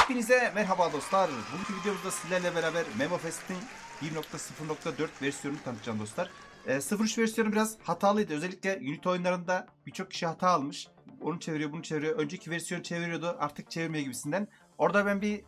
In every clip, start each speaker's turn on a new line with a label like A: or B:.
A: Hepinize merhaba dostlar. Bugünkü videomuzda sizlerle beraber MemoFest'in 1.0.4 versiyonunu tanıtacağım dostlar. 0.3 versiyonu biraz hatalıydı. Özellikle Unity oyunlarında birçok kişi hata almış. Onu çeviriyor, bunu çeviriyor. Önceki versiyon çeviriyordu, artık çevirmiyor gibisinden. Orada ben bir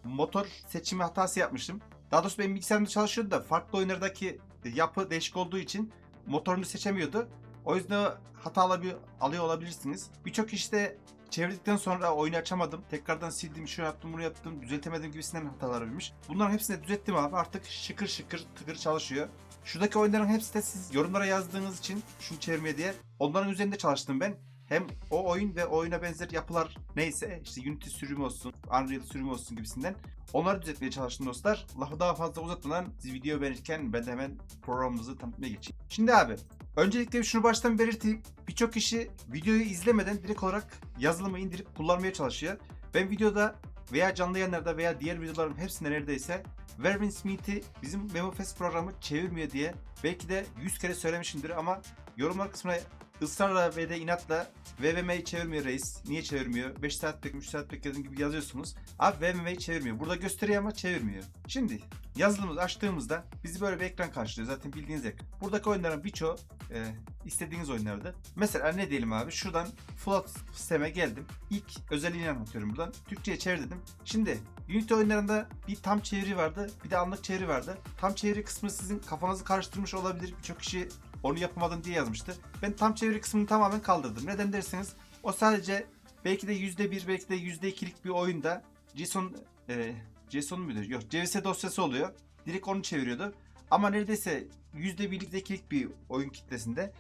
A: motor seçimi hatası yapmışım. Daha doğrusu benim bilgisayarımda çalışıyordu da farklı oyunlardaki yapı değişik olduğu için motorunu seçemiyordu. O yüzden hata alıyor olabilirsiniz. Birçok işte çevirdikten sonra oyunu açamadım. Tekrardan sildim, şunu yaptım, bunu yaptım, düzeltemedim gibisinden hatalar olmuş. Bunların hepsini düzelttim abi. Artık şıkır şıkır tıkır çalışıyor. Şuradaki oyunların hepsi de siz yorumlara yazdığınız için şunu çevirmeye diye onların üzerinde çalıştım ben. Hem o oyun ve oyuna benzer yapılar neyse işte Unity sürümü olsun, Unreal sürümü olsun gibisinden onları düzeltmeye çalıştım dostlar. Lafı daha fazla uzatmadan siz videoyu beğenirken ben de hemen programımızı tanıtmaya geçeyim. Şimdi abi öncelikle şunu baştan belirteyim. Birçok kişi videoyu izlemeden direkt olarak yazılımı indirip kullanmaya çalışıyor. Ben videoda veya canlı yayınlarda veya diğer videoların hepsinde neredeyse Vermin Smith'i bizim MemoFest programı çevirmiyor diye belki de 100 kere söylemişimdir ama yorumlar kısmına ısrarla ve de inatla VVM'yi çevirmiyor reis. Niye çevirmiyor? 5 saat bekledim, 3 saat bekledim gibi yazıyorsunuz. Abi VVM'yi çevirmiyor. Burada gösteriyor ama çevirmiyor. Şimdi yazılımımızı açtığımızda bizi böyle bir ekran karşılıyor. Zaten bildiğiniz ekran. Buradaki oyunların birçoğu istediğiniz oyunlardı. Mesela ne diyelim abi? Şuradan Float sisteme geldim. İlk özelliğini anlatıyorum buradan. Türkçe'ye çevir dedim. Şimdi Unity oyunlarında bir tam çeviri vardı. Bir de anlık çeviri vardı. Tam çeviri kısmı sizin kafanızı karıştırmış olabilir. Birçok kişi onu yapamadım diye yazmıştı. Ben tam çeviri kısmını tamamen kaldırdım. Neden derseniz o sadece belki de %1 belki de %2'lik bir oyunda JSON muydu? Yok, CVS dosyası oluyor. Direkt onu çeviriyordu. Ama neredeyse %1'lik %2'lik bir oyun kitlesinde.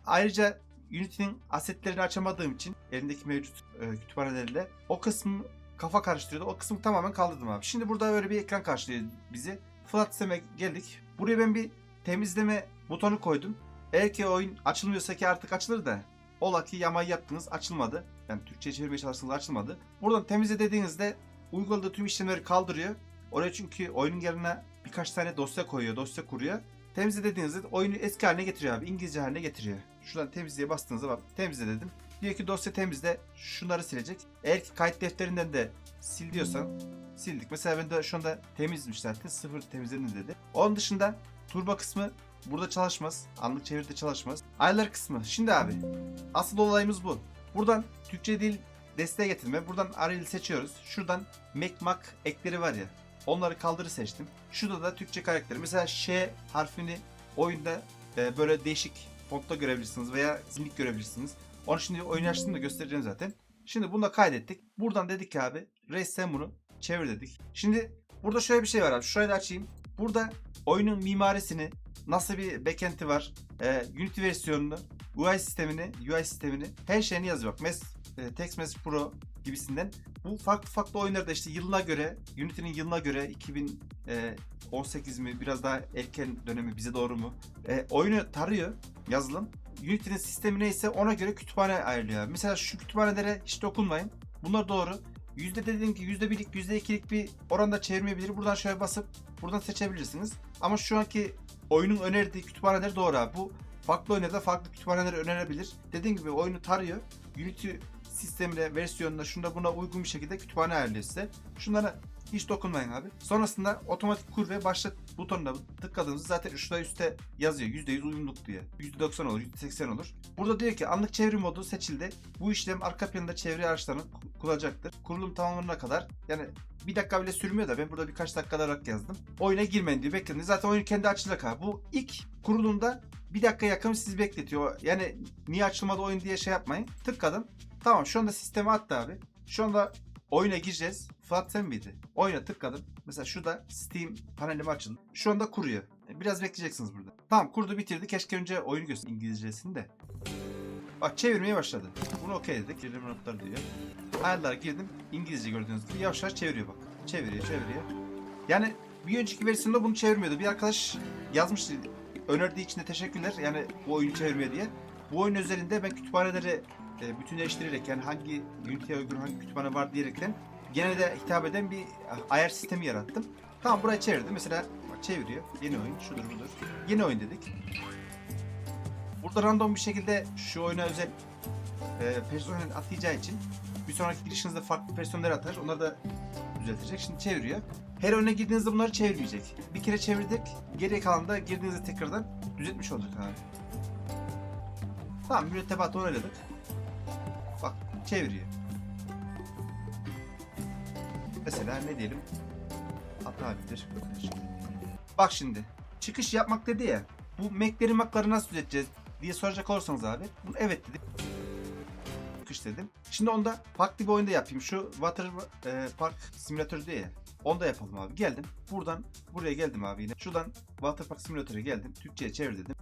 A: Ayrıca Unity'nin asetlerini açamadığım için elindeki mevcut kütüphanelerle o kısmı kafa karıştırıyordu. O kısmı tamamen kaldırdım abi. Şimdi burada böyle bir ekran karşılıyor bizi. Flat sisteme geldik. Buraya ben bir temizleme butonu koydum. Eğer ki oyun açılmıyorsa ki artık açılır da ola ki yamayı yaptınız açılmadı. Yani Türkçe'ye çevirmeye çalıştınız açılmadı. Buradan temizle dediğinizde uyguladığı tüm işlemleri kaldırıyor. Oraya çünkü oyunun yerine birkaç tane dosya koyuyor, dosya kuruyor. Temizle dediğinizde oyunu eski haline getiriyor abi. İngilizce haline getiriyor. Şuradan temizliğe bastığınızda bak temizle dedim. Diyor ki dosya temizle şunları silecek. Eğer ki kayıt defterinden de sil diyorsan sildik. Mesela ben de şu anda temizmiş zaten. Sıfır temizledim dedi. Onun dışında turbo kısmı burada çalışmaz. Anlık çeviride çalışmaz. Ayarlar kısmı. Şimdi abi asıl olayımız bu. Buradan Türkçe dil desteğe getirme. Buradan Arial'i seçiyoruz. Şuradan Mac ekleri var ya. Onları kaldırı seçtim. Şurada da Türkçe karakteri. Mesela Ş harfini oyunda böyle değişik fontta görebilirsiniz veya zinlik görebilirsiniz. Onu şimdi oyun açtığımda göstereceğim zaten. Şimdi bunu da kaydettik. Buradan dedik ki abi reis sen bunu çevir dedik. Şimdi burada şöyle bir şey var abi. Şurayı da açayım. Burada oyunun mimarisini, nasıl bir backend'i var, Unity versiyonunu, UI sistemini, her şeyini yazıyor. Bak, Text Message Pro gibisinden. Bu farklı oyunlarda işte yılına göre, Unity'nin yılına göre 2018 mi biraz daha erken dönemi bize doğru mu? Oyunu tarıyor yazılım. Unity'nin sistemi neyse ona göre kütüphane ayarlıyor. Mesela şu kütüphanelere hiç dokunmayın. Bunlar doğru. Dediğim ki %1'lik %2'lik bir oranda çevirmeyebilir. Buradan şöyle basıp buradan seçebilirsiniz. Ama şu anki oyunun önerdiği kütüphaneler doğru abi. Bu farklı oyunlarda farklı kütüphaneleri önerebilir. Dediğim gibi oyunu tarıyor. Unity sistemine, versiyonuna, şunda buna uygun bir şekilde kütüphane ayarlıyor size. Şunlara hiç dokunmayın abi. Sonrasında otomatik kur ve başlat butonuna tıkladığınızda zaten şurada üstte yazıyor. %100 uyumluluk diye. %90 olur, %80 olur. Burada diyor ki anlık çeviri modu seçildi. Bu işlem arka planda çeviri araçlarını kullanacaktır. Kurulum tamamlanana kadar yani bir dakika bile sürmüyor da ben burada birkaç dakika olarak yazdım. Oyuna girmeyin diye bekledim. Zaten oyun kendi açılacak abi. Bu ilk kurulumda bir dakika yakın sizi bekletiyor. Yani niye açılmadı oyun diye şey yapmayın. Tıkladım. Tamam şu anda sisteme attı abi. Şu anda oyuna gireceğiz. Fuat sen miydi? Oyuna tıkladım. Mesela şurada Steam panelimi açıldı. Şu anda kuruyor. Biraz bekleyeceksiniz burada. Tamam kurdu bitirdi. Keşke önce oyunu göster İngilizcesini de. Bak çevirmeye başladı. Bunu okey dedik. Çevirme notları diyor. Ayarlara girdim. İngilizce gördüğünüz gibi yavaş yavaş çeviriyor bak. Çeviriyor. Yani bir önceki versiyonda bunu çevirmiyordu. Bir arkadaş yazmıştı. Önerdiği için de teşekkürler. Yani bu oyunu çevirmeye diye. Bu oyun özelinde ben kütüphaneleri bütünleştirerek yani hangi Unity'ye uygun hangi kütüphane var diyerekten gene de hitap eden bir ayar sistemi yarattım. Tamam burayı çevirdim. Mesela bak çeviriyor. Yeni oyun şudur budur. Yeni oyun dedik. Burada random bir şekilde şu oyuna özel personel atayacağı için bir sonraki girişinizde farklı personeller atar. Onları da düzeltecek. Şimdi çeviriyor. Her oyuna girdiğinizde bunları çevirmeyecek. Bir kere çevirdik. Geriye kalan da girdiğinizde tekrardan düzeltmiş olduk abi. Tamam, mürettebatı onayladık. Bak çeviriyor. Mesela ne diyelim? Hata bilir. Bak şimdi. Çıkış yapmak dedi ya. Bu Mac'lerin makları nasıl düzelteceğiz diye soracak olursanız abi. Bunu evet dedim. Çıkış dedim. Şimdi onda farklı bir oyunda yapayım. Şu Water Park Simülatörü diye ya. Onda yapalım abi. Geldim. Buradan buraya geldim abi yine. Şuradan Water Park Simülatör'e geldim. Türkçe'ye çevir dedim.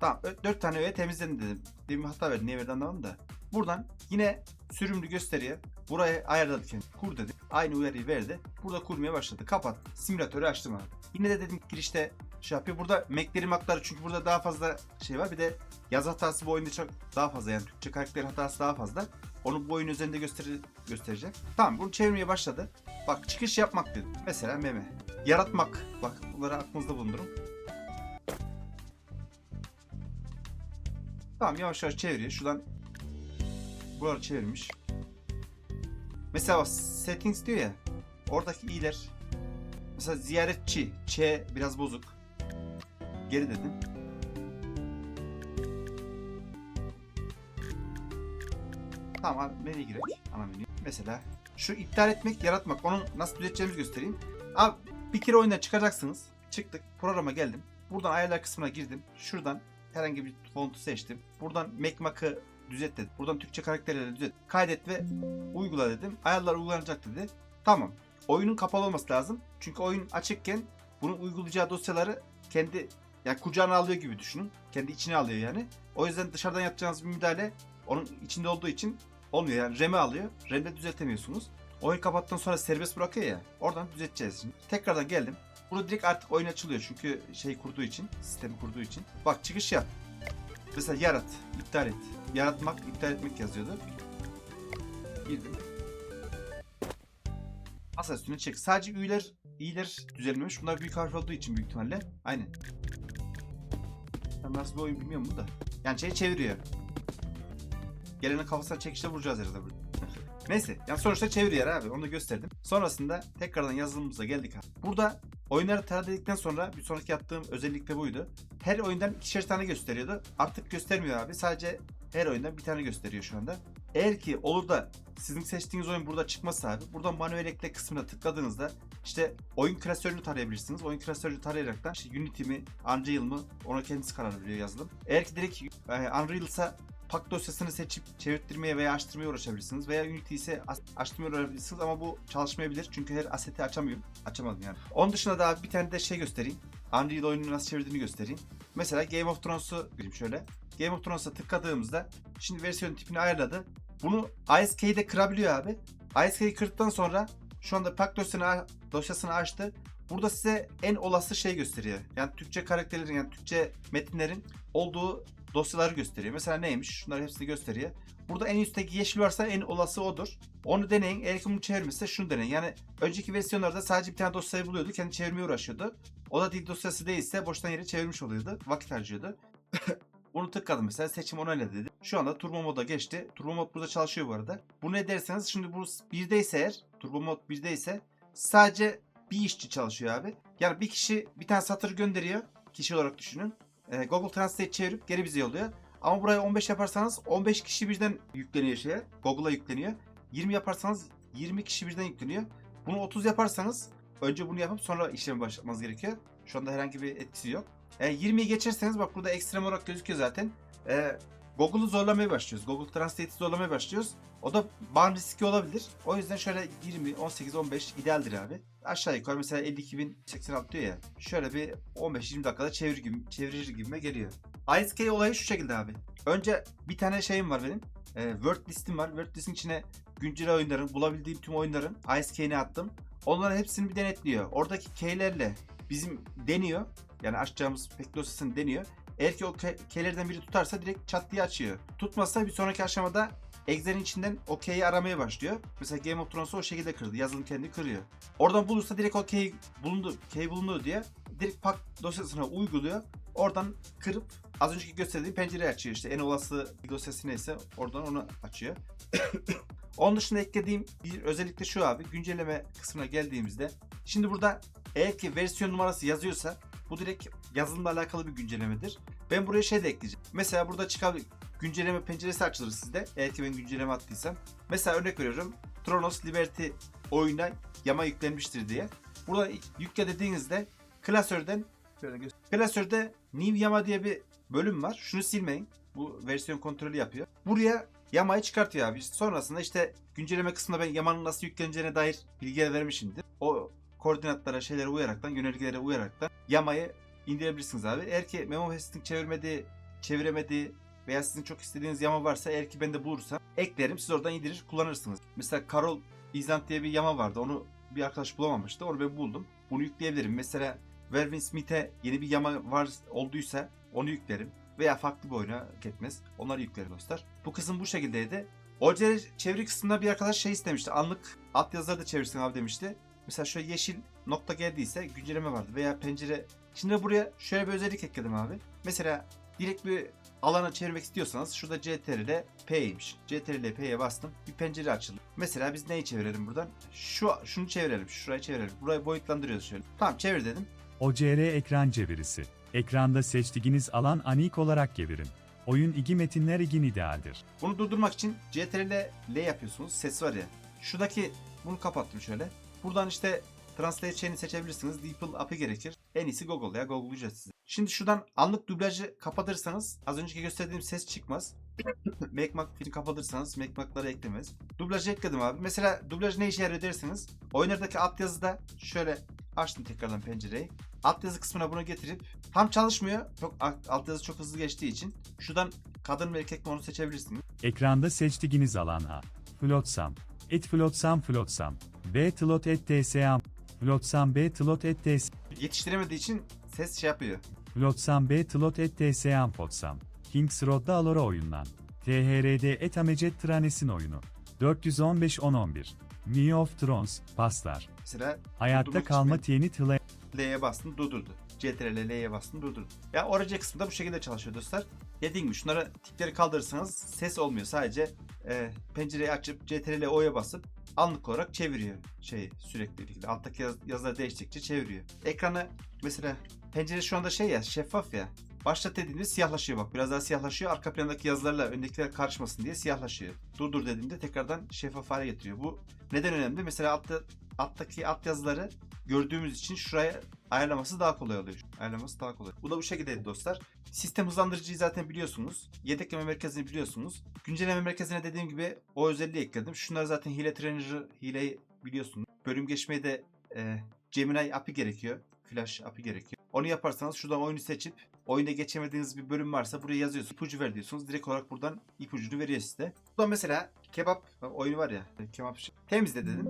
A: Tamam. 4 tane öğe temizledim dedim. Demin hata verdi. Niye verdi anlamadım da. Buradan yine sürümlü gösteriyor. Buraya ayarladık yani. Kur dedim. Aynı uyarıyı verdi. Burada kurmaya başladı. Kapat. Simülatörü açtım abi. Yine de dedim girişte şey yapıyor. Burada Mac'lerin makları çünkü burada daha fazla şey var. Bir de yaz hatası bu oyunda çok daha fazla, yani Türkçe karakter hatası daha fazla. Onu bu oyun üzerinde gösterecek. Tamam, bunu çevirmeye başladı. Bak çıkış yapmak dedim. Mesela meme. Yaratmak. Bak bunları aklınızda bulundurun. Tamam, yavaş yavaş çeviriyor. Şuradan buraları çevirmiş. Mesela settings diyor ya. Oradaki i'ler. Mesela ziyaretçi. Ç biraz bozuk. Geri dedim. Tamam, menüye girek. Ana menü. Mesela şu iptal etmek, yaratmak. Onu nasıl düzelteceğimizi göstereyim. Abi bir kere oyundan çıkacaksınız. Çıktık. Programa geldim. Buradan ayarlar kısmına girdim. Şuradan herhangi bir fontu seçtim. Buradan Mac'ı düzelt dedim. Buradan Türkçe karakterleri düzelt. Kaydet ve uygula dedim. Ayarlar uygulanacak dedi. Tamam. Oyunun kapalı olması lazım. Çünkü oyun açıkken bunun uygulayacağı dosyaları kendi yani kucağına alıyor gibi düşünün. Kendi içine alıyor yani. O yüzden dışarıdan yapacağınız bir müdahale onun içinde olduğu için olmuyor. Yani RAM'i alıyor. RAM'de düzeltemiyorsunuz. Oyun kapattıktan sonra serbest bırakıyor ya. Oradan düzelteceğiz şimdi. Tekrardan geldim. Burada direkt artık oyun açılıyor. Çünkü şey kurduğu için, sistemi kurduğu için. Bak çıkış yap. Mesela yarat, iptal et. Yaratmak, iptal etmek yazıyordu. Girdim. Masa üstüne çek. Sadece i'ler düzelmemiş. Bunlar büyük harf olduğu için büyük ihtimalle. Aynen. Ben nasıl bir oyun bilmiyorum bu da. Yani şey çeviriyor. Gelenin kafasına çekişle vuracağız herhalde burada. Neyse. Yani sonuçta çeviriyor abi. Onu da gösterdim. Sonrasında tekrardan yazılımımıza geldik abi. Burada oyunları taradikten sonra bir sonraki yaptığım özellik de buydu. Her oyundan ikişer tane gösteriyordu. Artık göstermiyor abi. Sadece her oyundan bir tane gösteriyor şu anda. Eğer ki olur da sizin seçtiğiniz oyun burada çıkmazsa abi, buradan manuel ekle kısmına tıkladığınızda işte oyun klasörünü tarayabilirsiniz. Oyun klasörünü tarayarak da işte Unity mi, Unreal mı, ona kendisi karar veriyor yazılım. Eğer ki direkt Unreal ise pak dosyasını seçip çevirttirmeye veya açtırmaya uğraşabilirsiniz. Veya Unity ise açtırmaya uğraşabilirsiniz ama bu çalışmayabilir. Çünkü her aseti açamıyorum. Açamadım yani. Onun dışında da bir tane de şey göstereyim. Unreal oyununu nasıl çevirdiğini göstereyim. Mesela Game of Thrones'u gireyim şöyle. Game of Thrones'a tıkladığımızda şimdi versiyon tipini ayarladı. Bunu ISK'de kırabiliyor abi. ISK'yi kırdıktan sonra şu anda pak dosyasını açtı. Burada size en olası şey gösteriyor. Yani Türkçe karakterlerin, yani Türkçe metinlerin olduğu dosyaları gösteriyor. Mesela neymiş? Şunları hepsini gösteriyor. Burada en üstteki yeşil varsa en olası odur. Onu deneyin. Eğer ki bunu çevirmişse şunu deneyin. Yani önceki versiyonlarda sadece bir tane dosyayı buluyordu. Kendi çevirmeye uğraşıyordu. O da dil dosyası değilse boştan yere çevirmiş oluyordu. Vakit harcıyordu. Bunu tıkladım mesela, seçim onayla dedi. Şu anda turbo moda geçti. Turbo mod burada çalışıyor bu arada. Bu ne derseniz, şimdi bu 1'deyse eğer, turbo mod 1'deyse sadece bir işçi çalışıyor abi. Yani bir kişi bir tane satır gönderiyor. Kişi olarak düşünün. Google Translate çevirip geri bize yolluyor. Ama burayı 15 yaparsanız 15 kişi birden yükleniyor şeye. Google'a yükleniyor. 20 yaparsanız 20 kişi birden yükleniyor. Bunu 30 yaparsanız önce bunu yapıp sonra işlemi başlatmanız gerekiyor. Şu anda herhangi bir etkisi yok. 20'yi geçerseniz bak burada ekstrem olarak gözüküyor zaten. Google'u zorlamaya başlıyoruz. Google Translate'i zorlamaya başlıyoruz. O da ban riski olabilir. O yüzden şöyle 20, 18, 15 idealdir abi. Aşağı yukarı mesela 52.086 diyor ya. Şöyle bir 15-20 dakikada çevirir gibime geliyor. ISK olayı şu şekilde abi. Önce bir tane şeyim var benim. Word listim var. Word listin içine güncel oyunların, bulabildiğim tüm oyunların ISK'ini attım. Onların hepsini bir denetliyor. Oradaki key'lerle bizim deniyor. Yani açacağımız pack dosyasını deniyor. Eğer ki o keylerden biri tutarsa direkt çat diye açıyor. Tutmazsa bir sonraki aşamada Excel'in içinden o key'i aramaya başlıyor. Mesela Game of Thrones'u o şekilde kırdı. Yazılım kendi kırıyor. Oradan bulursa direkt o key bulundu diye direkt pack dosyasına uyguluyor. Oradan kırıp az önceki gösterdiğim pencereyi açıyor. İşte en olası dosyası neyse oradan onu açıyor. Onun dışında eklediğim bir özellik de şu abi. Güncelleme kısmına geldiğimizde. Şimdi burada eğer ki versiyon numarası yazıyorsa bu direkt yazılımla alakalı bir güncellemedir. Ben buraya şey de ekleyeceğim. Mesela burada çıkan güncelleme penceresi açılır sizde. Eğer ki ben güncelleme attıysam. Mesela örnek veriyorum. Tronos Liberty oyuna yama yüklenmiştir diye. Burada yükle dediğinizde klasörden klasörde New Yama diye bir bölüm var. Şunu silmeyin. Bu versiyon kontrolü yapıyor. Buraya yamayı çıkartıyor abi. Sonrasında işte güncelleme kısmında ben yamanın nasıl yükleneceğine dair bilgiler vermişimdir. O koordinatlara, şeylere uyaraktan, yönergelere uyaraktan yamayı indirebilirsiniz abi. Eğer ki MemoFest'in çeviremediği veya sizin çok istediğiniz yama varsa, eğer ki ben de bulursam eklerim. Siz oradan indirir kullanırsınız. Mesela Karol Izant diye bir yama vardı. Onu bir arkadaş bulamamıştı. Onu ben buldum. Bunu yükleyebilirim. Mesela Verwin Smith'e yeni bir yama var olduysa onu yüklerim. Veya farklı bir oyuna etmez. Onları yüklerim dostlar. Bu kısım bu şekildeydi. Orijinal çeviri kısmında bir arkadaş şey istemişti. Anlık altyazıları da çevirsin abi demişti. Mesela şöyle yeşil nokta geldiyse güncelleme vardı. Veya pencere. Şimdi buraya şöyle bir özellik ekledim abi. Mesela direkt bir alana çevirmek istiyorsanız şurada CTRL P'ymiş. CTRL P'ye bastım. Bir pencere açıldı. Mesela biz neyi çevirelim buradan? Şunu çevirelim. Şurayı çevirelim. Burayı boyutlandırıyoruz şöyle. Tamam çevir dedim.
B: OCR ekran çevirisi. Ekranda seçtiğiniz alan anik olarak çevirin. Oyun igi metinler igin idealdir.
A: Bunu durdurmak için CTRL L yapıyorsunuz. Ses var ya. Şuradaki bunu kapattım şöyle. Buradan işte Translate chain'i seçebilirsiniz. DeepL API gerekir. En iyisi Google ya. Google'layacağız size. Şimdi şuradan anlık dublajı kapatırsanız az önceki gösterdiğim ses çıkmaz. Make filmi kapatırsanız Make eklemez. Dublajı ekledim abi. Mesela dublaj ne işe yarıyor dersiniz. Oyunlardaki altyazıda şöyle açtım tekrardan pencereyi. Altyazı kısmına bunu getirip tam çalışmıyor. Altyazı çok hızlı geçtiği için şuradan kadın mı erkek mi onu seçebilirsiniz.
B: Ekranda seçtiğiniz alan A. Flotsam. Flotsam. B. Tlot et tsam. Flotsam B. Tlot et tsam.
A: Yetiştiremediği için ses şey yapıyor.
B: Flotsam B. Tlot et tsam Fotsam. Kings Road'da Alora oyunlan. THR'de et Amecet Tranes'in oyunu. 415-10-11. Me of Thrones, Paslar.
A: Mesela
B: Hayatta kalma tiyeni tıla.
A: L'ye bastım durdurdu. CTRL L'ye bastım durdurdu. Ya orijinal kısmında bu şekilde çalışıyor dostlar. Dediğim gibi şunları tipleri kaldırırsanız ses olmuyor. Sadece pencereyi açıp CTRL O'ya basıp anlık olarak çeviriyor sürekli şekilde. Alttaki yazıları değiştikçe çeviriyor. Ekranı mesela pencere şu anda şeffaf ya. Başlat dediğimde siyahlaşıyor bak. Biraz daha siyahlaşıyor. Arka plandaki yazılarla öndekiler karışmasın diye siyahlaşıyor. Durdur dediğimde tekrardan şeffaf hale getiriyor. Bu neden önemli? Mesela alttaki alt yazıları gördüğümüz için şuraya ayarlaması daha kolay oluyor. Bu da bu şekildeydi dostlar. Sistem hızlandırıcıyı zaten biliyorsunuz. Yedekleme merkezini biliyorsunuz. Güncelleme merkezine dediğim gibi o özelliği ekledim. Şunlar zaten hileyi biliyorsunuz. Bölüm geçmeyi de Gemini API gerekiyor. Flash API gerekiyor. Onu yaparsanız şuradan oyunu seçip oyunda geçemediğiniz bir bölüm varsa buraya yazıyorsunuz. İpucu ver diyorsunuz. Direkt olarak buradan ipucunu veriyor size. Buradan mesela kebap oyunu var ya. Kebap temizle dedim.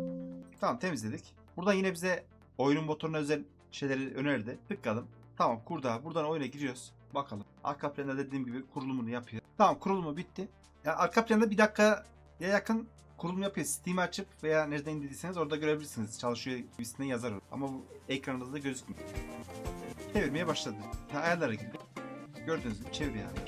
A: Tamam temizledik. Buradan yine bize oyunun motoruna özel şeyleri önerdi. Tıkladım. Tamam kurda. Buradan oyuna giriyoruz. Bakalım. Arka planda dediğim gibi kurulumunu yapıyor. Tamam kurulumu bitti. Ya arka planda bir dakikaya yakın kurulum yapıyor. Steam'i açıp veya nereden indirdiyseniz orada görebilirsiniz. Çalışıyor gibisinden yazar. Ama bu ekranınızda gözükmüyor. Çevirmeye başladı. Ayarlara girdi. Gördüğünüz gibi çeviriyor yani.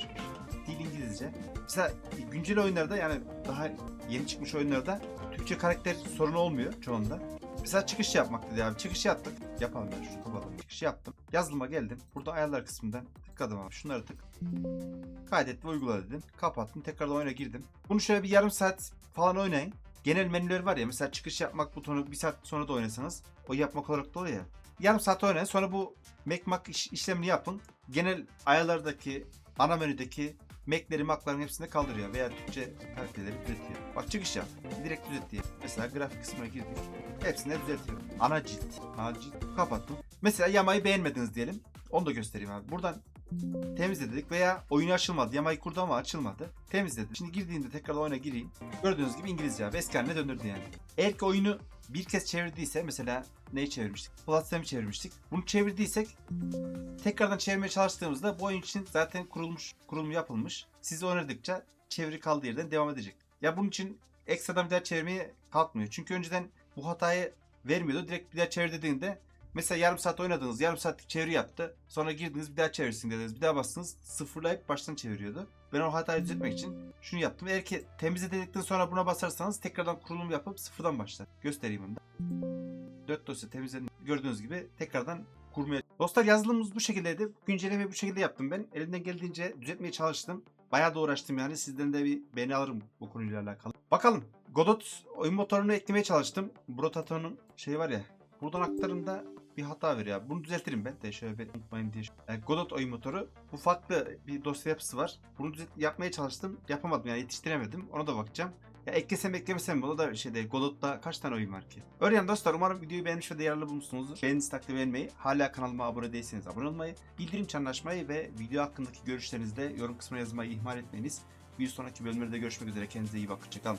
A: Dil İngilizce. Mesela güncel oyunlarda yani daha yeni çıkmış oyunlarda Türkçe karakter sorunu olmuyor çoğunda. Mesela çıkış yapmak dedi abi. Çıkışı yaptık. Yapalım ben şunu kapatalım. Çıkışı yaptım. Yazılıma geldim. Burada ayarlar kısmından tıkladım abi. Şunları tık. Kaydet ve uygula dedim. Kapattım. Tekrardan oyuna girdim. Bunu şöyle bir yarım saat falan oynayın. Genel menüler var ya. Mesela çıkış yapmak butonu bir saat sonra da oynasanız o yapmak olarak da oluyor ya. Yarım saat oynayın. Sonra bu Make işlemini yapın. Genel ayarlardaki ana menüdeki Mac'lerin hepsini kaldırıyor veya Türkçe karakterleri düzeltiyor. Bak çıkış yap. Direkt düzelt diye. Mesela grafik kısmına girdik. Hepsini düzeltiyor. Ana cilt. Kapattım. Mesela yamayı beğenmediniz diyelim. Onu da göstereyim abi. Buradan temizle dedik veya oyunu açılmadı. Yamayı kurdu ama açılmadı. Temizledim. Şimdi girdiğinde tekrar oyuna gireyim. Gördüğünüz gibi İngilizce abi. Eski haline döndürdü yani. Eğer ki oyunu bir kez çevirdiyse mesela neyi çevirmiştik? Platform'u çevirmiştik. Bunu çevirdiysek tekrardan çevirmeye çalıştığımızda bu oyun için zaten kurulum yapılmış. Siz oynadıkça çeviri kaldığı yerden devam edecek. Ya bunun için ekstradan bir daha çevirmeye kalkmıyor. Çünkü önceden bu hatayı vermiyordu. Direkt bir daha çevir dediğinde Mesela yarım saat oynadınız. Yarım saatlik çeviri yaptı. Sonra girdiniz bir daha çevirsin dediniz. Bir daha bastınız. Sıfırlayıp baştan çeviriyordu. Ben o hatayı düzeltmek için şunu yaptım. Eğer ki temizle dedikten sonra buna basarsanız tekrardan kurulum yapıp sıfırdan başlar. Göstereyim onu da. 4 dosya temizledim. Gördüğünüz gibi tekrardan kurmaya. Dostlar yazılımımız bu şekildeydi. Güncellemeyi bu şekilde yaptım ben. Elimden geldiğince düzeltmeye çalıştım. Bayağı da uğraştım yani. Sizden de bir beğeni alırım bu konuyla alakalı. Bakalım. Godot oyun motorunu eklemeye çalıştım. Brotaton'un şeyi var ya. Buradan aktarımda bir hata veriyor. Bunu düzeltirim ben de şöyle bir unutmayın diye. Godot oyun motoru. Bu farklı bir dosya yapısı var. Bunu yapmaya çalıştım. Yapamadım yani yetiştiremedim. Ona da bakacağım. Ya eklesem eklemesem bu da şeyde Godot'ta kaç tane oyun var ki? Öyle yani dostlar umarım videoyu beğenmiş ve değerli bulmuşsunuzdur. Beğendiğiniz takdirde beğenmeyi, hala kanalıma abone değilseniz abone olmayı, bildirim çanını açmayı ve video hakkındaki görüşlerinizi de yorum kısmına yazmayı ihmal etmeyiniz. Bir sonraki bölümlerde görüşmek üzere. Kendinize iyi bakın. Hoşçakalın.